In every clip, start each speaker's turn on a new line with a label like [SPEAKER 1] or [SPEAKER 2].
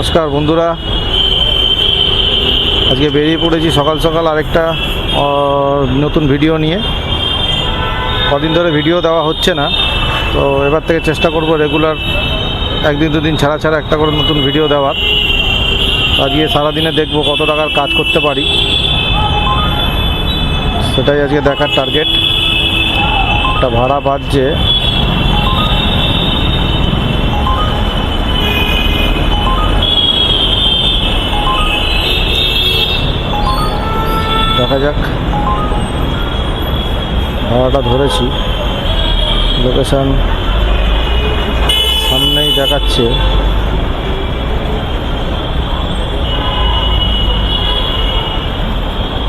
[SPEAKER 1] নমস্কার বন্ধুরা, আজকে বেরিয়ে পড়েছি সকাল সকাল আরেকটা নতুন ভিডিও নিয়ে। কদিন ধরে ভিডিও দেওয়া হচ্ছে না, তো এবার থেকে চেষ্টা করব রেগুলার একদিন দুদিন ছাড়া ছাড়া একটা করে নতুন ভিডিও দেওয়ার। আজকে সারাদিনে দেখব কত টাকার কাজ করতে পারি, সেটাই আজকে দেখার টার্গেট। একটা ভাড়া বাজছে দেখা যাক। ভাড়াটা ধরেছি, লোকেশন সামনেই দেখাচ্ছে।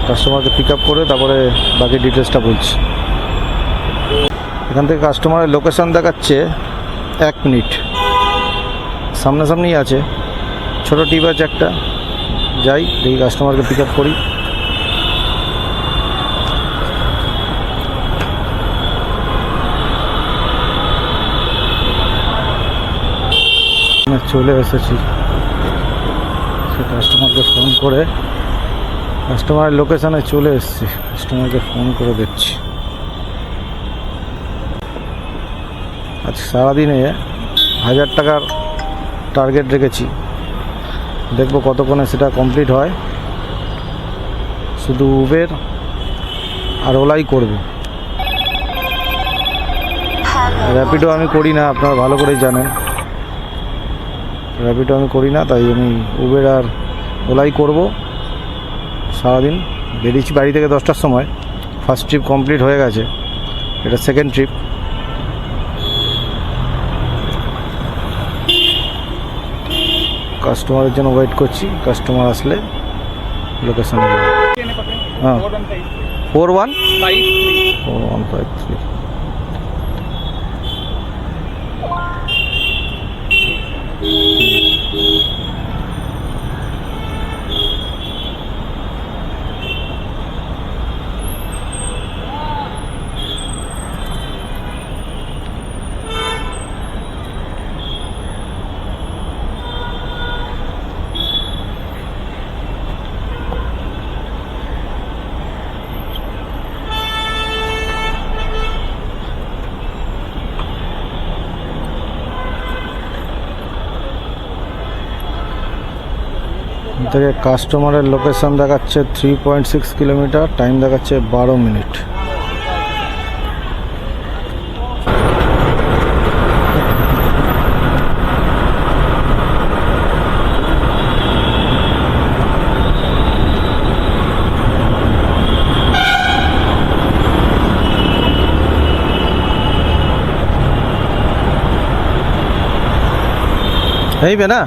[SPEAKER 1] কাস্টমারকে পিক আপ করে তারপরে বাকি ডিটেলসটা বলছি। এখান থেকে কাস্টমারের লোকেশন দেখাচ্ছে 1 মিনিট, সামনাসামনিই আছে। ছোটো টিপ আছে একটা, যাই দেখি কাস্টমারকে পিক আপ করি। চলে এসেছি, সে কাস্টমারকে ফোন করে কাস্টমারের লোকেশানে চলে এসেছি। কাস্টমারকে ফোন করে দেখছি। আজ সারাদিনে 1000 টাকার টার্গেট রেখেছি, দেখব কতক্ষণে সেটা কমপ্লিট হয়। শুধু উবের আর ওলাই করব, র্যাপিডো আমি করি না, আপনারা ভালো করেই জানেন। র্যাপিডো আমি করি না, তাই আমি উবের আর ওলাই করব। সারাদিন বেরিয়েছি বাড়ি থেকে 10টার সময়। ফার্স্ট ট্রিপ কমপ্লিট হয়ে গেছে, এটা সেকেন্ড ট্রিপ। কাস্টমারের জন্য ওয়েট করছি, কাস্টমার আসলে লোকেশনে যাবো। হ্যাঁ, 4153। থেকে কাস্টমারের লোকেশন দেখাচ্ছে 3.6 কিলোমিটার, টাইম দেখাচ্ছে 12 মিনিট। এইবে না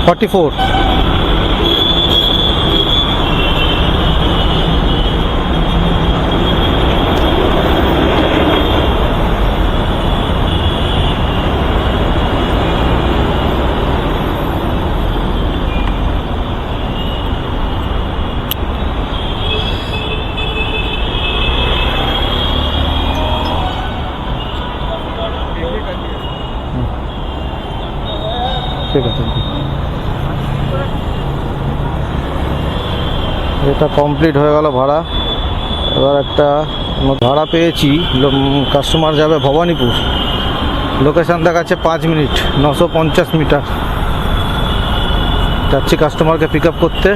[SPEAKER 1] $44 ঠিক আছে। এটা কমপ্লিট হয়ে গেল ভাড়া। এবার একটা ভাড়া পেয়েছি, কাস্টমার যাবে ভবানীপুর, লোকেশান দেখাচ্ছে 5 মিনিট, 950 মিটার। যাচ্ছি কাস্টমারকে পিক আপ করতে।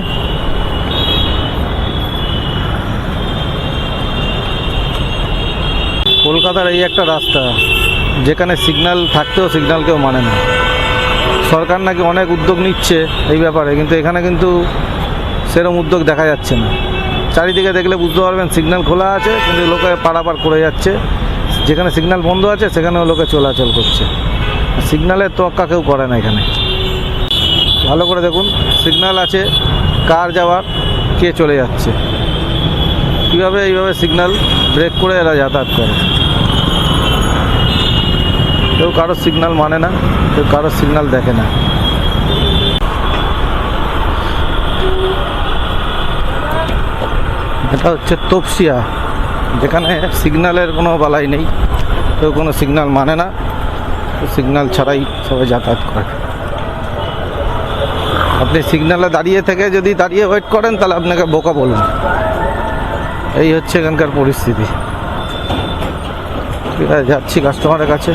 [SPEAKER 1] কলকাতার এই একটা রাস্তা যেখানে সিগন্যাল থাকতেও সিগন্যাল কেউ মানে না। সরকার নাকি অনেক উদ্যোগ নিচ্ছে এই ব্যাপারে, কিন্তু এখানে কিন্তু সেরকম উদ্যোগ দেখা যাচ্ছে না। চারিদিকে দেখলে বুঝতে পারবেন সিগন্যাল খোলা আছে, কিন্তু লোকে পারাপার করে যাচ্ছে। যেখানে সিগন্যাল বন্ধ আছে সেখানেও লোকে চলাচল করছে। সিগন্যালের তোয়াক্কা কেউ করে না এখানে। ভালো করে দেখুন, সিগন্যাল আছে কার যাওয়ার, কে চলে যাচ্ছে। কীভাবে এইভাবে সিগন্যাল ব্রেক করে এরা যাতায়াত করে। কেউ কারোর সিগন্যাল মানে না, কেউ কারোর সিগন্যাল দেখে না। এটা হচ্ছে তপসিয়া, যেখানে সিগন্যালের কোনো বালাই নেই, কেউ কোনো সিগন্যাল মানে না, সিগন্যাল ছাড়াই সবাই যাতায়াত করে। আপনি সিগন্যালে দাঁড়িয়ে থেকে যদি দাঁড়িয়ে ওয়েট করেন তাহলে আপনাকে বোকা বলুন। এই হচ্ছে এখানকার পরিস্থিতি। ঠিক আছে, যাচ্ছি কাস্টমারের কাছে।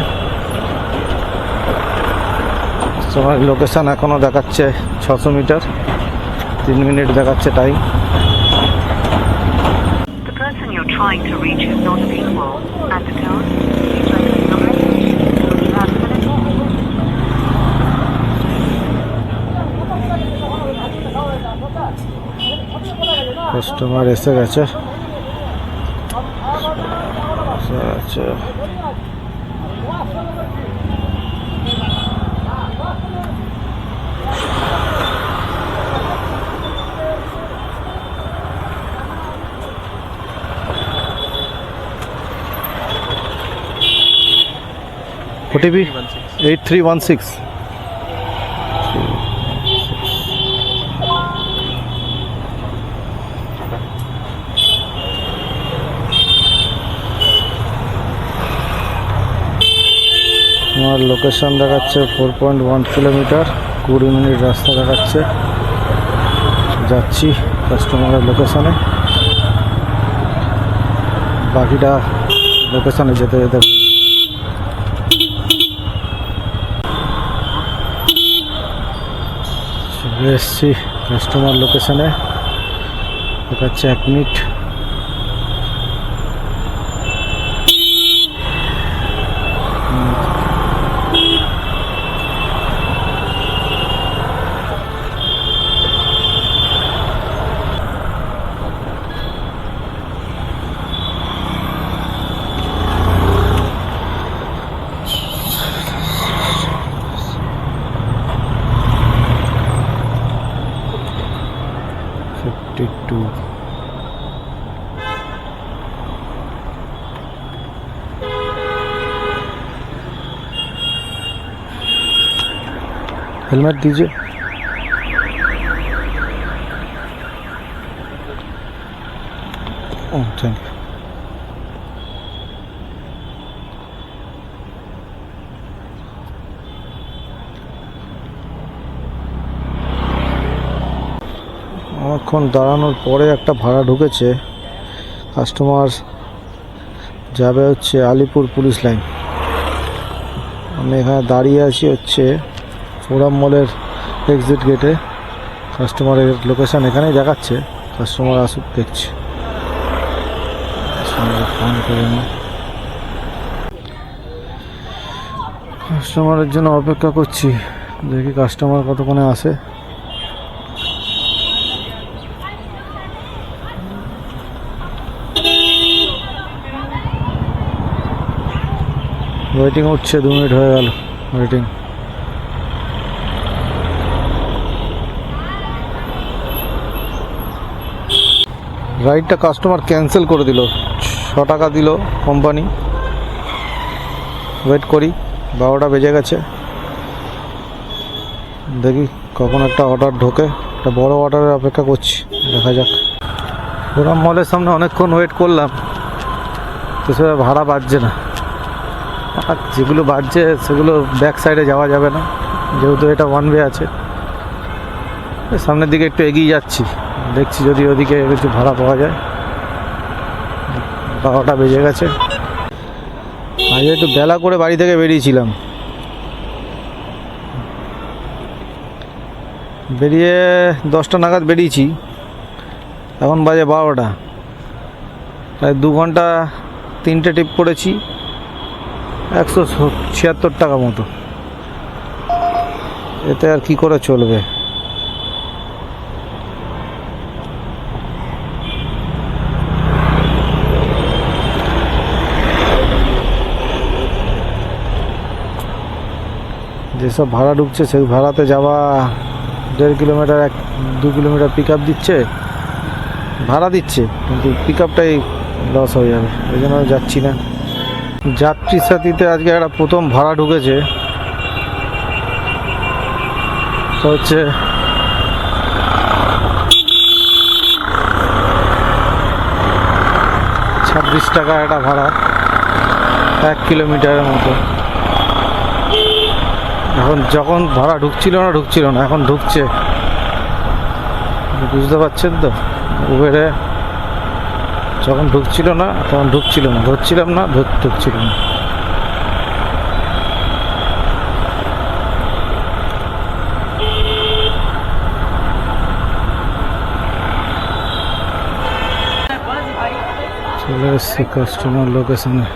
[SPEAKER 1] কাস্টমারের লোকেশান এখনও দেখাচ্ছে 600 মিটার, 3 মিনিট দেখাচ্ছে time.
[SPEAKER 2] Trying to reach is not available. At the tone, please record your message. You have 1 minute more.
[SPEAKER 1] Customer এসে গেছে। আচ্ছা, 8316। আমার লোকেশন দেখাচ্ছে 4.1 কিলোমিটার, 20 মিনিট রাস্তা দেখাচ্ছে। যাচ্ছি কাস্টমারের লোকেশনে, বাকিটা লোকেশনে যেতে যেতে। চলে এসছি কাস্টমার লোকেশনে, দেখাচ্ছে 1 মিনিট। हेलमेट दीजिए। Oh thank you. অনেকক্ষণ দাঁড়ানোর পরে একটা ভাড়া ঢুকেছে। কাস্টমার যাবে হচ্ছে আলিপুর পুলিশ লাইন। আমি এখানে দাঁড়িয়ে আছি হচ্ছে ফোরাম মলের এক্সিট গেটে। কাস্টমারের লোকেশান এখানেই দেখাচ্ছে, কাস্টমার আসুক দেখছি। ফোন করে নি, কাস্টমারের জন্য অপেক্ষা করছি, দেখি কাস্টমার কতক্ষণে আসে। ওয়েটিং উঠছে, 2 মিনিট হয়ে গেল ওয়েটিং। রাইডটা কাস্টমার ক্যান্সেল করে দিল, 6 টাকা দিল কোম্পানি। ওয়েট করি, 12টা বেজে গেছে। দেখি কখন একটা অর্ডার ঢোকে, একটা বড় অর্ডারের অপেক্ষা করছি, দেখা যাক। ফোরাম মলের সামনে অনেকক্ষণ ওয়েট করলাম, তো সে ভাড়া বাজছে না। আর যেগুলো বাজছে সেগুলো ব্যাক সাইডে যাওয়া যাবে না, যেহেতু এটা 1 ওয়ে আছে। সামনের দিকে একটু এগিয়ে যাচ্ছি, দেখছি যদি ওদিকে কিছু ভাড়া পাওয়া যায়। 12টা বেজে গেছে। আজ একটু বেলা করে বাড়ি থেকে বেরিয়েছিলাম, বেরিয়ে 10টা নাগাদ বেরিয়েছি, এখন বাজে 12টা। প্রায় 2 ঘন্টা 3টে ট্রিপ করেছি, 176 টাকা মতো। এতে আর কি করে চলবে। যেসব ভাড়া ঢুকছে সেই ভাড়াতে যাওয়া 1.5 কিলোমিটার 2 কিলোমিটার পিক আপ দিচ্ছে, ভাড়া দিচ্ছে, কিন্তু পিক আপটাই লস হয়ে যাবে, ওই জন্য যাচ্ছি না। যাত্রী সাথীতে আজকে একটা প্রথম ভাড়া ঢুকেছে, তো হচ্ছে 26 টাকা একটা ভাড়া 1 কিলোমিটারের মতো। এখন যখন ভাড়া ঢুকছিল না, এখন ঢুকছে, বুঝতে পারছেন তো। উবেরে যখন ঢুকছিল না তখন ঢুকছিল না, ধরছিলাম না, ঢুকছিল না। চলে এসছি কাস্টমার লোকেশনে।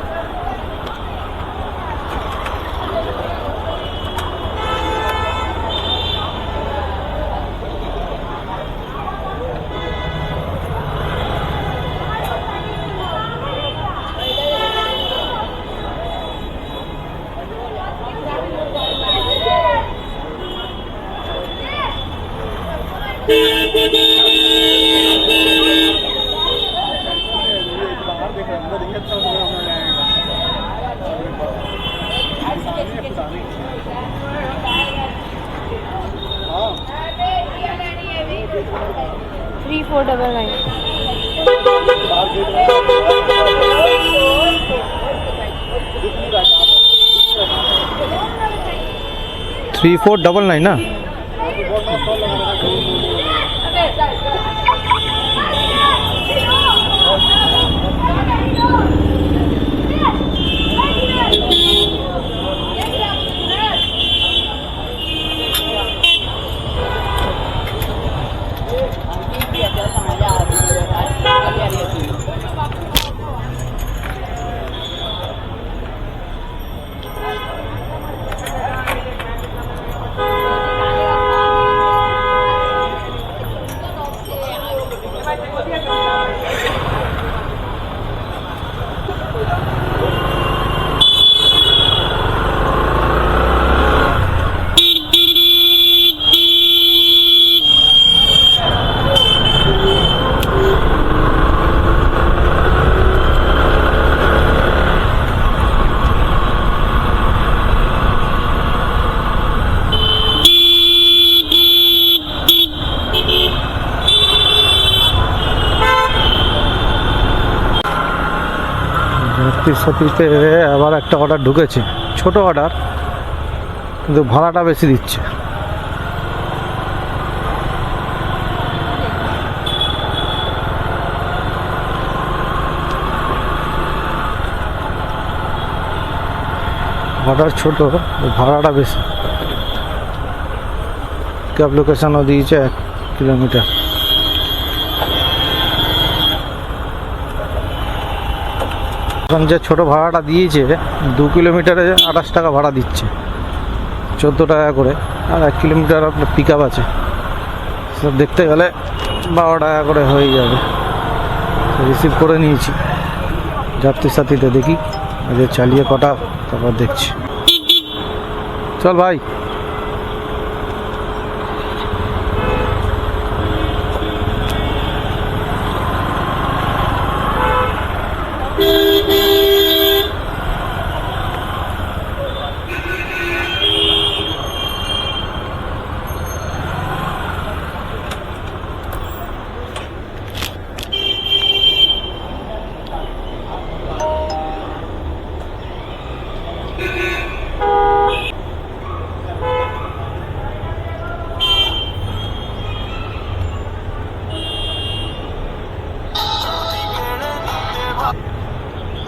[SPEAKER 3] थ्री फोर डबल नाइन
[SPEAKER 1] 3499 না? যাত্রী সাথীতে আবার একটা অর্ডার ঢুকেছে, ছোট অর্ডার, কিন্তু ভাড়াটা বেশি দিচ্ছে। অর্ডার ছোট, ভাড়াটা বেশি। ক্যাব লোকেশনও দিয়েছে 1 কিলোমিটার। এখন যে ছোট ভাড়াটা দিয়েছে 2 কিলোমিটারে 28 টাকা ভাড়া দিচ্ছে, 14 টাকা করে। আর 1 কিলোমিটার আপনার পিক আপ আছে, সব দেখতে গেলে 12 টাকা করে হয়ে যাবে। রিসিভ করে নিয়েছি যাত্রীর সাথীতে, দেখি আগে চালিয়ে কটা, তারপর দেখছি। চল ভাই।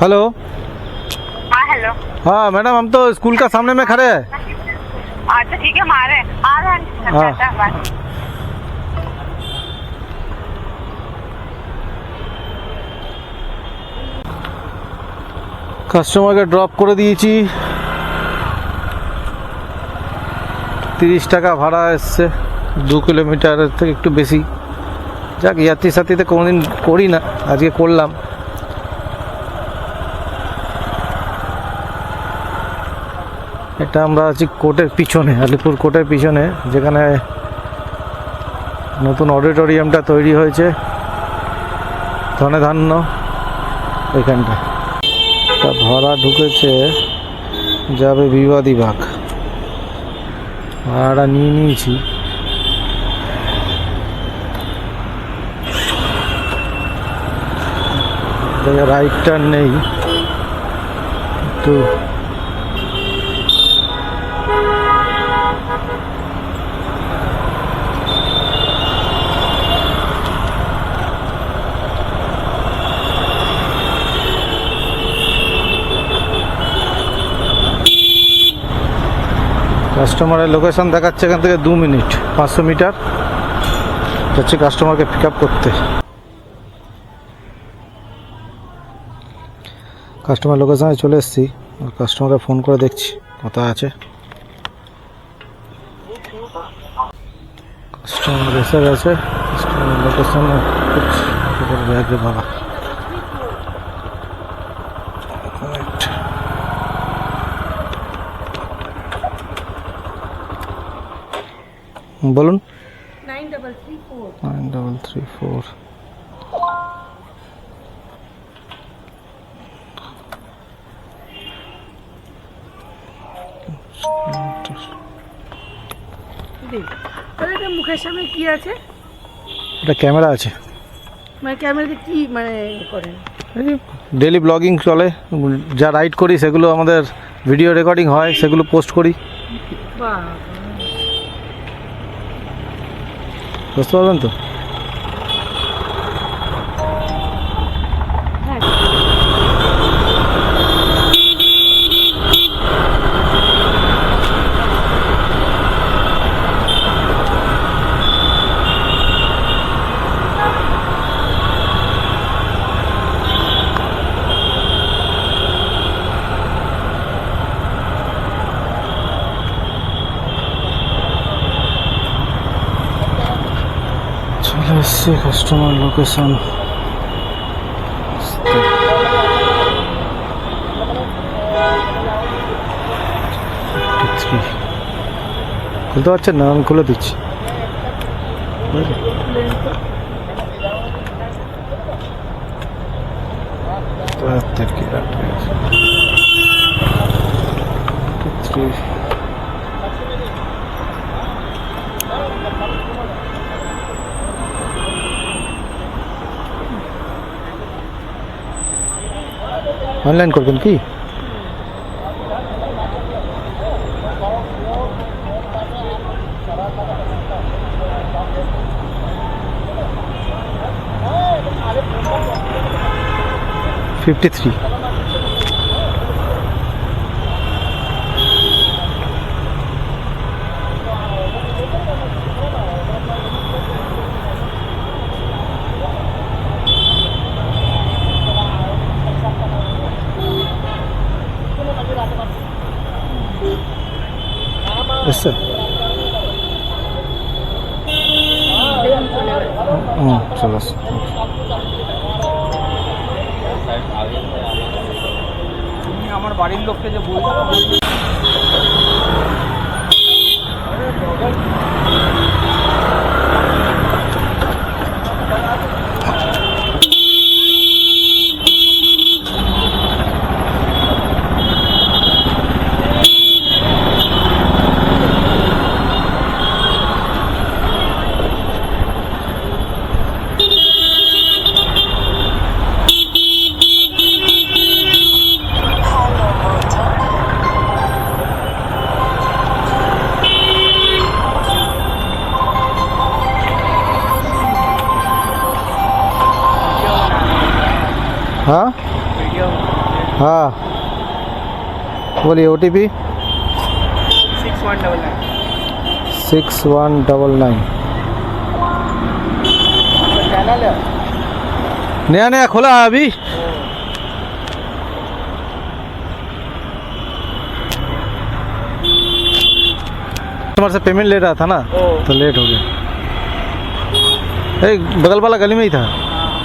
[SPEAKER 1] हेलो।
[SPEAKER 2] हाँ हेलो।
[SPEAKER 1] हाँ मैडम, हम तो स्कूल का सामने में खड़े हैं।
[SPEAKER 2] अच्छा ठीक है, हमारे आ रहे हैं।
[SPEAKER 1] हाँ।
[SPEAKER 2] अच्छा, बाय।
[SPEAKER 1] কাস্টমারকে ড্রপ করে দিয়েছি, 30 টাকা ভাড়া এসছে, 2 কিলোমিটারের থেকে একটু বেশি। যাক, যাত্রী সাথীতে কোনোদিন করি না, আজকে করলাম। এটা আমরা আছি কোর্টের পিছনে, আলিপুর কোর্টের পিছনে, যেখানে নতুন অডিটোরিয়ামটা তৈরি হয়েছে। ধনে ধান্য এখানটা তা ভরা ঢুকেছে, যাবে বিবাদী বাঘ। ভাড়া নিয়ে নিয়েছি। রাইট টার্ন নেই একটু, কাস্টমারের লোকেশন দেখাচ্ছে এখান থেকে 2 মিনিট, 500 মিটার যাচ্ছে কাস্টমারকে পিক আপ করতে। কাস্টমার লোকেশনে চলে এসেছি, কাস্টমারকে ফোন করে দেখছি কোথায় আছে। কাস্টমার এসে গেছে, কাস্টমার লোকেশনে ব্যাগে বাবা। বলুন।
[SPEAKER 3] 9334
[SPEAKER 1] 9334।
[SPEAKER 4] তাহলে এটা মুখের সামনে কি আছে?
[SPEAKER 1] এটা ক্যামেরা আছে,
[SPEAKER 4] মানে ক্যামেরাতে কি মানে করেন?
[SPEAKER 1] ডেলি ব্লগিং চলে, যা রাইড করি সেগুলো আমাদের ভিডিও রেকর্ডিং হয়, সেগুলো পোস্ট করি।
[SPEAKER 4] বাহ,
[SPEAKER 1] বুঝতে পারবেন তো? চলে এসছি কাস্টমার লোকেশন। খুলতে পারছেন না? আমি খুলে দিচ্ছি। অনলাইন করবেন কি? $53। এসছে? চলে আসছে।
[SPEAKER 5] আমার বাড়ির লোককে যে বলবো
[SPEAKER 1] हाँ हाँ बोलिए। OTP 6199।
[SPEAKER 5] चैनल है
[SPEAKER 1] नया नया खोला है अभी। कस्टमर से पेमेंट ले रहा था ना, तो लेट हो गया। बगल वाला गली में ही था।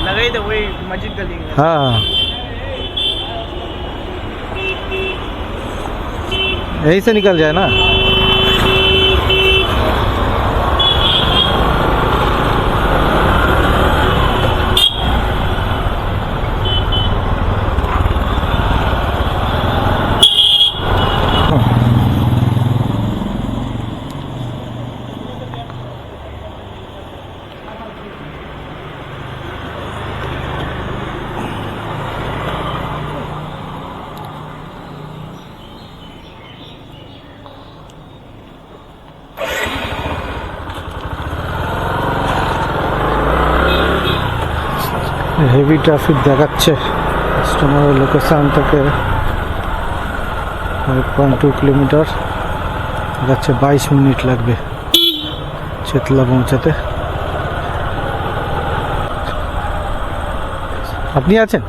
[SPEAKER 5] लगा ही था वही मस्जिद गली में।
[SPEAKER 1] हाँ हाँ, यहीं से निकल जाए ना। হেভি ট্রাফিক দেখাচ্ছে কাস্টমারের লোকেশন থেকে 5.2 কিলোমিটার দেখাচ্ছে 22 মিনিট লাগবে চেতলা পৌঁছাতে। আপনি আছেন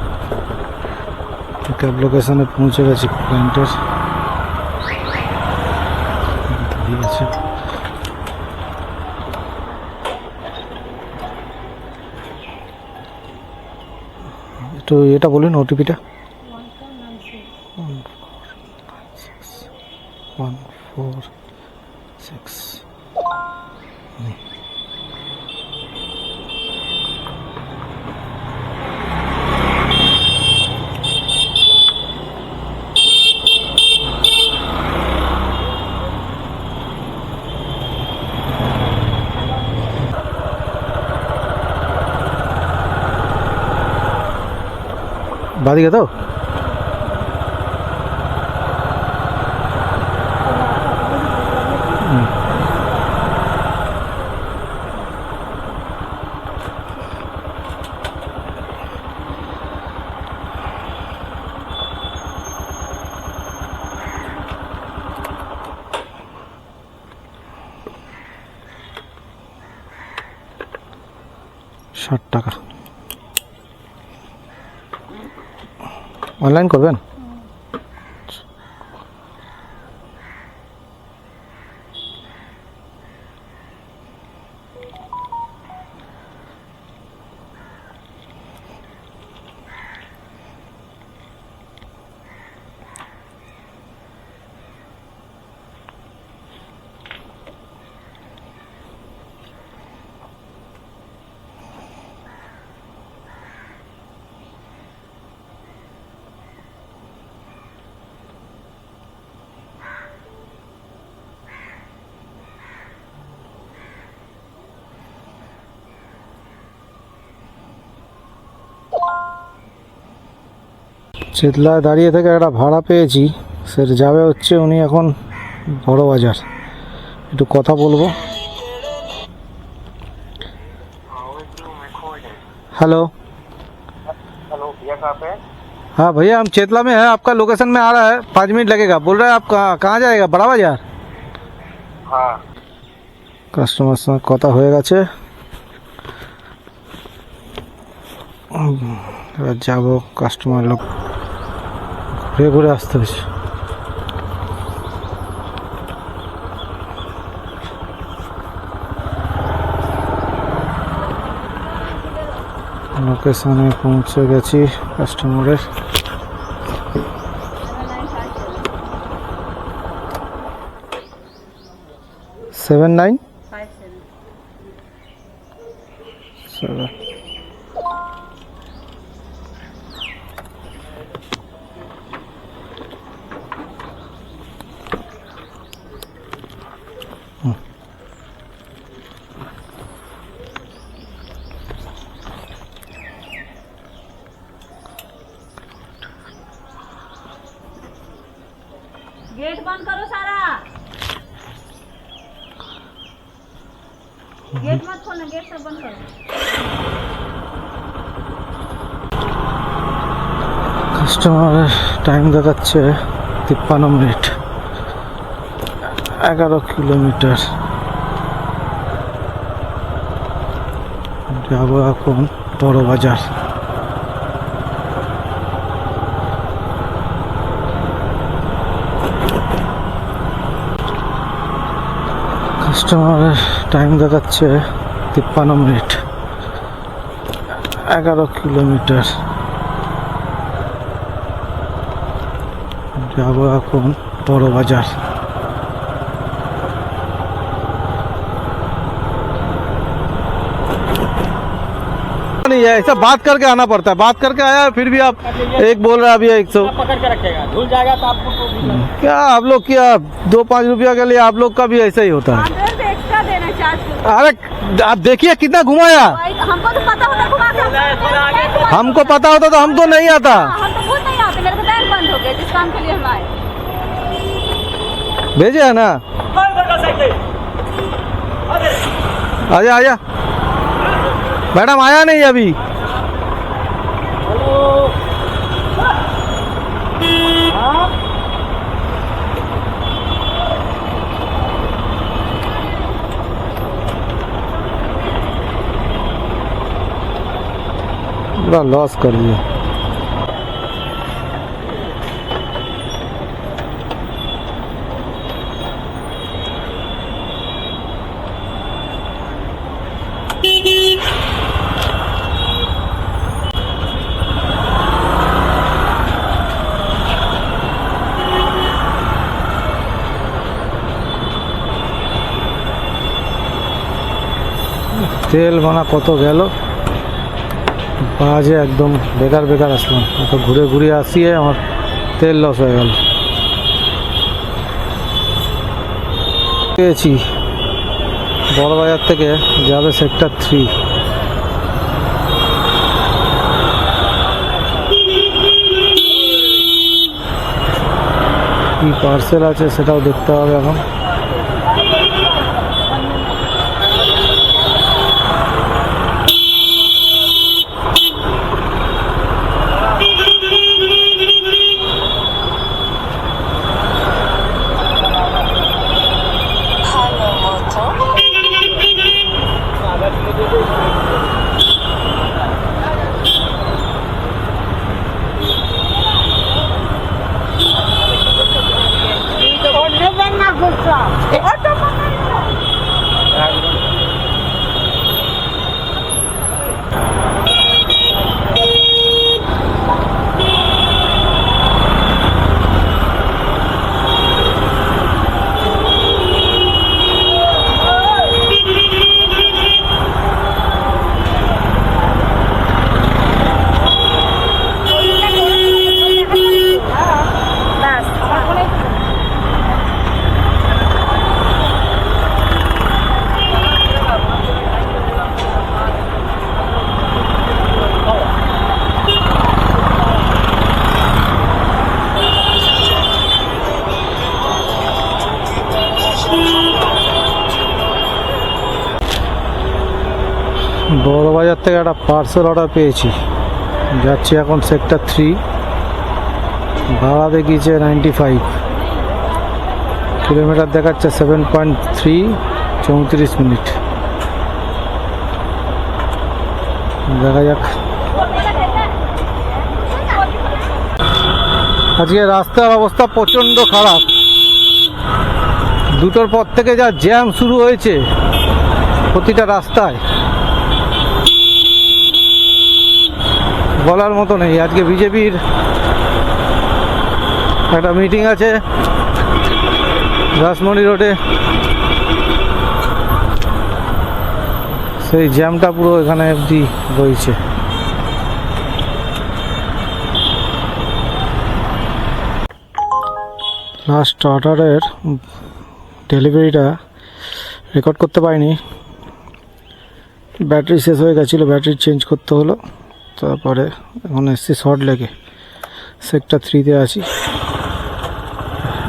[SPEAKER 1] ক্যাব লোকেশনে পৌঁছে গেছি পয়েন্টের দিয়েছে। তো এটা বলুন ওটিপিটা 146 বাদিকে তো ৳60 অনলাইন করবেন। চেতলায় দাঁড়িয়ে থেকে একটা ভাড়া পেয়েছি, সেটা যাবে হচ্ছে উনি এখন বড় বাজার, একটু কথা বলবো। हेलो
[SPEAKER 5] हेलो भैया कहाँ पे?
[SPEAKER 1] हाँ भैया हम चेतला में है, आपका लोकेशन में आ रहा है, 5 मिनट लगेगा। बोल रहे हैं आप कहाँ जाएगा? बड़ा बाजार।
[SPEAKER 5] हाँ
[SPEAKER 1] কাস্টমার সঙ্গে কথা হয়ে গেছে, এবার যাবো। কাস্টমার লোক ঘুরে ঘুরে আসতে হয়েছে। লোকেশনে পৌঁছে গেছি কাস্টমারের। সেভেন নাইন 7
[SPEAKER 3] गेट बंद करो सारा, गेट मत खोलना, गेट सब बंद करो।
[SPEAKER 1] কাস্টমারের টাইম দেখাচ্ছে 53 মিনিট, 11 কিলোমিটার যাবো এখন বড় বাজার। কাস্টমারের টাইম দেখাচ্ছে 53 মিনিট, 11 কিলোমিটার যাবো এখন বড় বাজার। नहीं है, ऐसा बात करके आना पड़ता है, बात करके आया फिर भी आप एक बोल रहा है अभी 100।
[SPEAKER 5] पकड़ के रखेगा, धुल जाएगा तो आपको
[SPEAKER 1] क्या आप लोग क्या 2-5 रुपया के लिए आप लोग का भी ऐसा ही होता है।
[SPEAKER 3] एक्स्ट्रा देना चार्ज।
[SPEAKER 1] अरे आप देखिए कितना घुमाया,
[SPEAKER 3] हमको तो पता होता घुमा के,
[SPEAKER 1] हमको पता होता तो हम तो नहीं आता।
[SPEAKER 3] हम तो खुद नहीं आते, मेरे को बैंक बंद हो गया जिस काम के लिए हम आए।
[SPEAKER 1] भेजे है ना, आजा आजा। मैडम आया नहीं अभी, पूरा लॉस कर दिया। তেল মানা কত গেল, বাজে একদম বেকার বেকার আসলাম, তো ঘুরে ঘুরে আসিয়ে আমার তেল লস হয়ে গেল। পেয়েছি বড়বাজার থেকে যাবে সেক্টর 3। কি পার্সেল আছে সেটাও দেখতে হবে এখন। বড়বাজার থেকে একটা পার্সেল অর্ডার পেয়েছি, যাচ্ছি এখন সেক্টর 3। ভাড়া দেখিয়েছে 95, কিলোমিটার দেখাচ্ছে 7.3, 34 মিনিট। দেখা যাক। আজকে রাস্তার অবস্থা প্রচণ্ড খারাপ, 2টোর পর থেকে যা জ্যাম শুরু হয়েছে প্রতিটা রাস্তায়, বলার মতো নেই। আজকে বিজেপির একটা মিটিং আছে রাসমণি রোডে, সেই জ্যামটা পুরো এখানে অবধি রয়েছে। লাস্ট অর্ডারের ডেলিভারিটা রেকর্ড করতে পারিনি, ব্যাটারি শেষ হয়ে গেছিলো, ব্যাটারি চেঞ্জ করতে হলো। তারপরে এখন এসছি শর্ট লেগে, সেক্টর 3-তে আছি।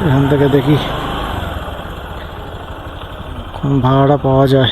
[SPEAKER 1] এখান থেকে দেখি কোন ভাড়াটা পাওয়া যায়।